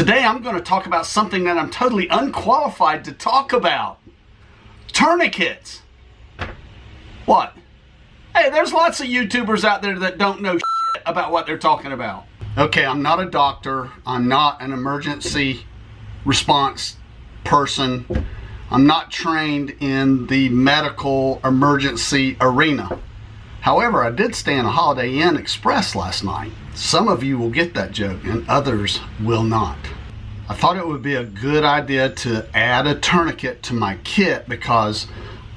Today I'm going to talk about something that I'm totally unqualified to talk about. Tourniquets. What? Hey, there's lots of YouTubers out there that don't know shit about what they're talking about. Okay, I'm not a doctor. I'm not an emergency response person. I'm not trained in the medical emergency arena. However, I did stay in a Holiday Inn Express last night. Some of you will get that joke and others will not. I thought it would be a good idea to add a tourniquet to my kit because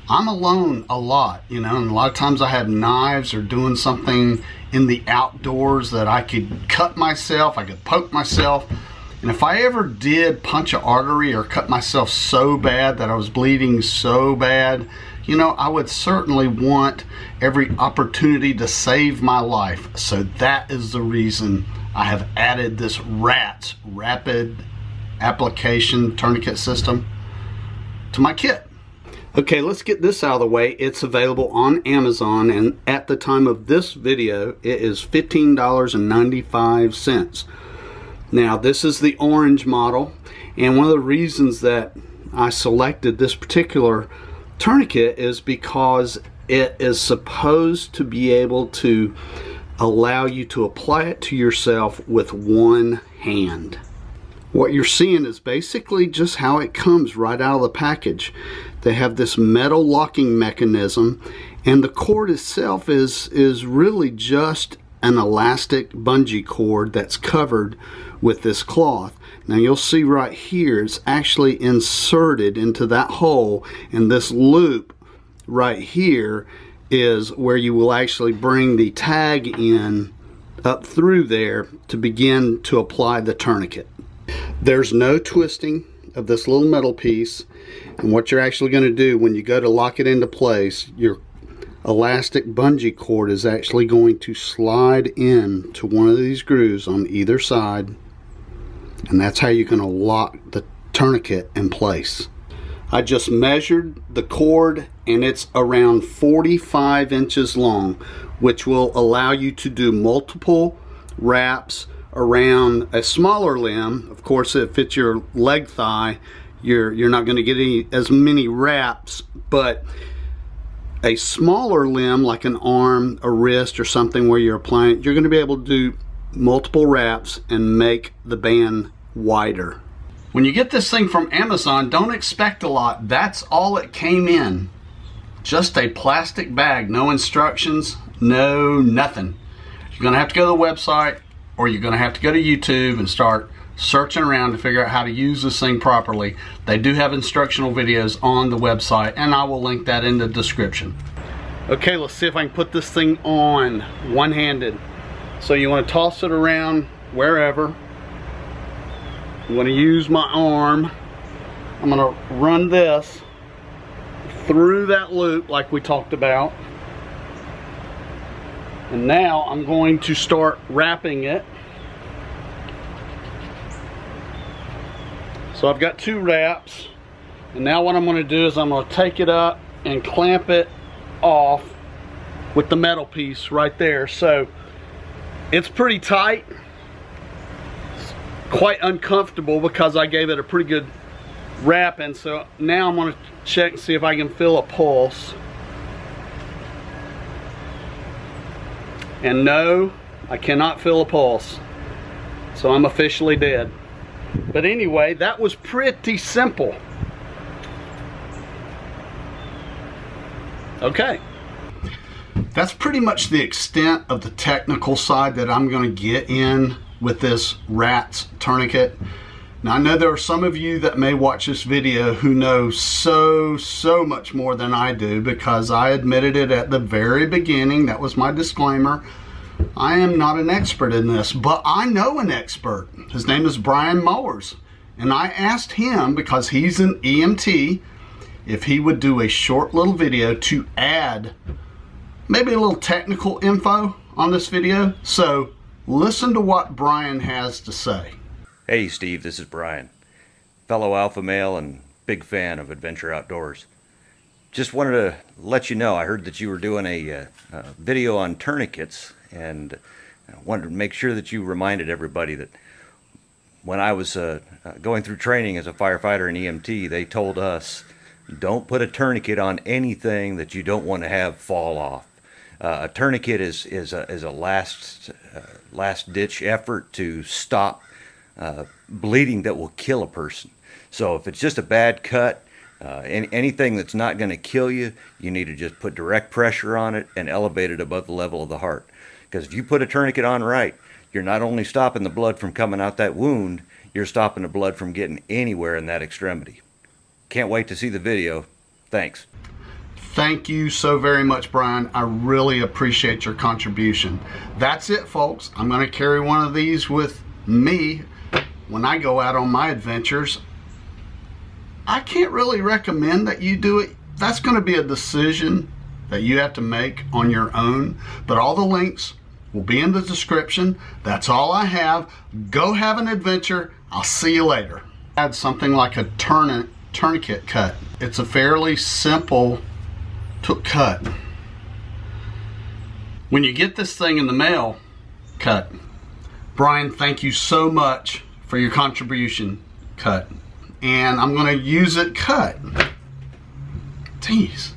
I'm alone a lot, you know, and a lot of times I have knives or doing something in the outdoors that I could cut myself, I could poke myself. And if I ever did punch an artery or cut myself so bad that I was bleeding so bad, you know, I would certainly want every opportunity to save my life. So that is the reason I have added this RATS, Rapid Application Tourniquet System, to my kit. Okay, let's get this out of the way. It's available on Amazon, and at the time of this video, it is $15.95. Now, this is the orange model, and one of the reasons that I selected this particular tourniquet is because it is supposed to be able to allow you to apply it to yourself with one hand. What you're seeing is basically just how it comes right out of the package. They have this metal locking mechanism, and the cord itself is really just an elastic bungee cord that's covered with this cloth. Now you'll see right here, it's actually inserted into that hole, and this loop right here is where you will actually bring the tag in up through there to begin to apply the tourniquet. There's no twisting of this little metal piece, and what you're actually going to do when you go to lock it into place, your elastic bungee cord is actually going to slide in to one of these grooves on either side, and that's how you're going to lock the tourniquet in place. I just measured the cord, and it's around 45 inches long, which will allow you to do multiple wraps around a smaller limb. Of course, if it's your leg thigh, you're not going to get as many wraps, but a smaller limb like an arm, a wrist, or something where you're applying it, you're going to be able to do multiple wraps and make the band wider. When you get this thing from Amazon, don't expect a lot. That's all it came in. Just a plastic bag, no instructions, no nothing. You're going to have to go to the website, or you're going to have to go to YouTube and start searching around to figure out how to use this thing properly. They do have instructional videos on the website, and I will link that in the description. Okay, let's see if I can put this thing on one-handed. So you want to toss it around wherever. I'm going to use my arm. I'm going to run this through that loop like we talked about. And now I'm going to start wrapping it. So I've got two wraps, and now what I'm going to do is I'm going to take it up and clamp it off with the metal piece right there. So it's pretty tight. It's quite uncomfortable because I gave it a pretty good wrap, and so now I'm going to check and see if I can feel a pulse. And no, I cannot feel a pulse. So I'm officially dead. But anyway, that was pretty simple. Okay. That's pretty much the extent of the technical side that I'm going to get in with this RATS tourniquet. Now I know there are some of you that may watch this video who know so much more than I do, because I admitted it at the very beginning. That was my disclaimer. I am not an expert in this, but I know an expert. His name is Brian Mowers, and I asked him, because he's an EMT, if he would do a short little video to add maybe a little technical info on this video. So listen to what Brian has to say. Hey Steve, this is Brian, fellow alpha male and big fan of Adventure Outdoors. Just wanted to let you know, I heard that you were doing a video on tourniquets, and I wanted to make sure that you reminded everybody that when I was going through training as a firefighter and EMT, they told us, don't put a tourniquet on anything that you don't want to have fall off. A tourniquet is a last ditch effort to stop bleeding that will kill a person. So if it's just a bad cut, anything that's not going to kill you, you need to just put direct pressure on it and elevate it above the level of the heart. Because if you put a tourniquet on right, you're not only stopping the blood from coming out that wound, you're stopping the blood from getting anywhere in that extremity. Can't wait to see the video. Thanks. Thank you so very much, Brian. I really appreciate your contribution. That's it, folks. I'm going to carry one of these with me when I go out on my adventures. I can't really recommend that you do it. That's going to be a decision that you have to make on your own, but all the links will be in the description. That's all I have. Go have an adventure. I'll see you later. Add something like a tourniquet cut. It's a fairly simple cut. When you get this thing in the mail, cut. Brian, thank you so much for your contribution, cut. And I'm going to use it cut. Jeez.